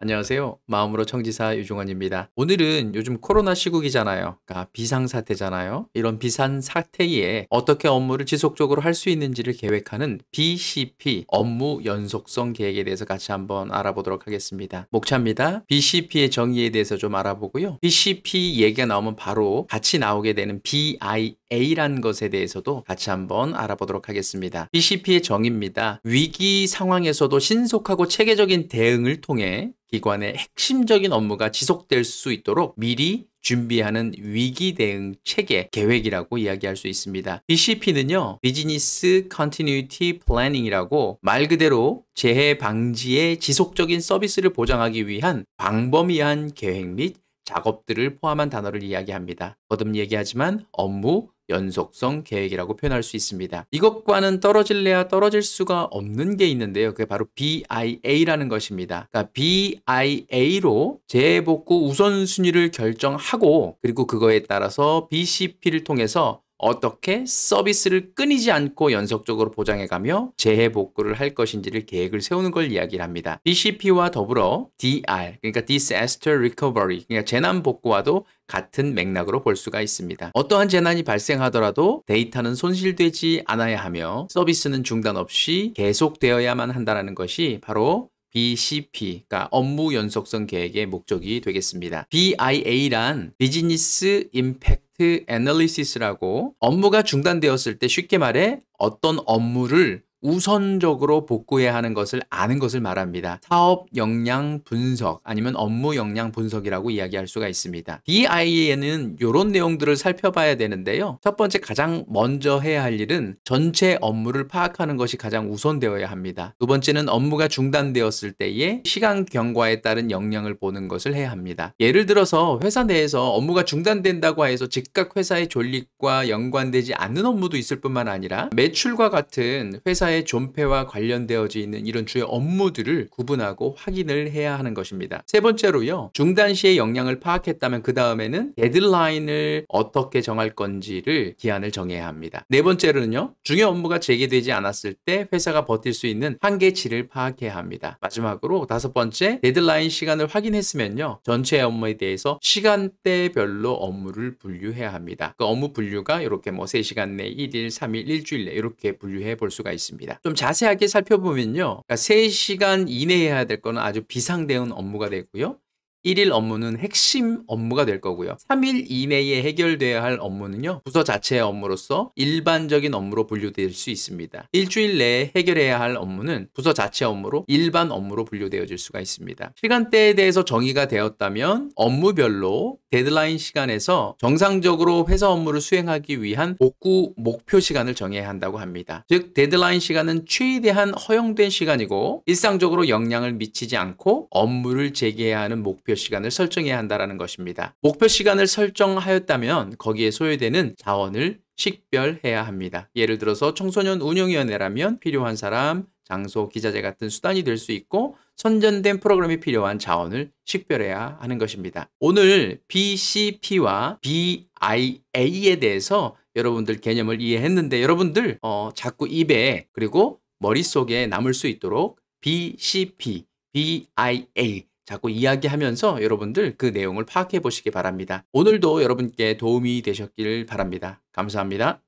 안녕하세요. 마음으로 청지사 유중원입니다. 오늘은 요즘 코로나 시국이잖아요. 그러니까 비상사태잖아요. 이런 비상사태에 어떻게 업무를 지속적으로 할 수 있는지를 계획하는 BCP, 업무 연속성 계획에 대해서 같이 한번 알아보도록 하겠습니다. 목차입니다. BCP의 정의에 대해서 좀 알아보고요. BCP 얘기가 나오면 바로 같이 나오게 되는 BIA라는 것에 대해서도 같이 한번 알아보도록 하겠습니다. BCP의 정의입니다. 위기 상황에서도 신속하고 체계적인 대응을 통해 기관의 핵심적인 업무가 지속될 수 있도록 미리 준비하는 위기 대응 체계 계획이라고 이야기할 수 있습니다. BCP는요, 비즈니스 컨티뉴이티 플래닝이라고 말 그대로 재해 방지의 지속적인 서비스를 보장하기 위한 광범위한 계획 및 작업들을 포함한 단어를 이야기합니다. 거듭 얘기하지만 업무 연속성 계획이라고 표현할 수 있습니다. 이것과는 떨어질래야 떨어질 수가 없는 게 있는데요. 그게 바로 BIA라는 것입니다. 그러니까 BIA로 재복구 우선순위를 결정하고 그리고 그거에 따라서 BCP를 통해서 어떻게 서비스를 끊이지 않고 연속적으로 보장해가며 재해복구를 할 것인지를 계획을 세우는 걸 이야기를 합니다. BCP와 더불어 DR, 그러니까 Disaster Recovery, 그러니까 재난복구와도 같은 맥락으로 볼 수가 있습니다. 어떠한 재난이 발생하더라도 데이터는 손실되지 않아야 하며 서비스는 중단 없이 계속되어야만 한다는 것이 바로 BCP, 그러니까 업무 연속성 계획의 목적이 되겠습니다. BIA란 비즈니스 임팩트 애널리시스라고 업무가 중단되었을 때 쉽게 말해 어떤 업무를 우선적으로 복구해야 하는 것을 아는 것을 말합니다. 사업 역량 분석 아니면 업무 역량 분석이라고 이야기할 수가 있습니다. BIA는 이런 내용들을 살펴봐야 되는데요. 첫 번째 가장 먼저 해야 할 일은 전체 업무를 파악하는 것이 가장 우선되어야 합니다. 두 번째는 업무가 중단되었을 때의 시간 경과에 따른 역량을 보는 것을 해야 합니다. 예를 들어서 회사 내에서 업무가 중단된다고 해서 즉각 회사의 존립과 연관되지 않는 업무도 있을 뿐만 아니라 매출과 같은 회사의 존폐와 관련되어져 있는 이런 주요 업무들을 구분하고 확인을 해야 하는 것입니다. 세 번째로요. 중단 시의 역량을 파악했다면 그 다음에는 데드라인을 어떻게 정할 건지를 기한을 정해야 합니다. 네 번째로는요. 중요 업무가 재개되지 않았을 때 회사가 버틸 수 있는 한계치를 파악해야 합니다. 마지막으로 다섯 번째, 데드라인 시간을 확인했으면요. 전체 업무에 대해서 시간대별로 업무를 분류해야 합니다. 그 업무 분류가 이렇게 뭐 3시간 내 1일, 3일, 일주일 내 이렇게 분류해 볼 수가 있습니다. 좀 자세하게 살펴보면요. 그러니까 3시간 이내에 해야 될 거는 아주 비상대응 업무가 되고요. 1일 업무는 핵심 업무가 될 거고요. 3일 이내에 해결돼야 할 업무는요. 부서 자체의 업무로서 일반적인 업무로 분류될 수 있습니다. 일주일 내에 해결해야 할 업무는 부서 자체 업무로 일반 업무로 분류되어질 수가 있습니다. 시간대에 대해서 정의가 되었다면 업무별로 데드라인 시간에서 정상적으로 회사 업무를 수행하기 위한 복구 목표 시간을 정해야 한다고 합니다. 즉 데드라인 시간은 최대한 허용된 시간이고 일상적으로 영향을 미치지 않고 업무를 재개해야 하는 목표 시간을 설정해야 한다는 것입니다. 목표 시간을 설정하였다면 거기에 소요되는 자원을 식별해야 합니다. 예를 들어서 청소년 운영위원회라면 필요한 사람, 장소, 기자재 같은 수단이 될 수 있고 선전된 프로그램이 필요한 자원을 식별해야 하는 것입니다. 오늘 BCP와 BIA에 대해서 여러분들 개념을 이해했는데 여러분들 자꾸 입에 그리고 머릿속에 남을 수 있도록 BCP, BIA 자꾸 이야기하면서 여러분들 그 내용을 파악해 보시기 바랍니다. 오늘도 여러분께 도움이 되셨길 바랍니다. 감사합니다.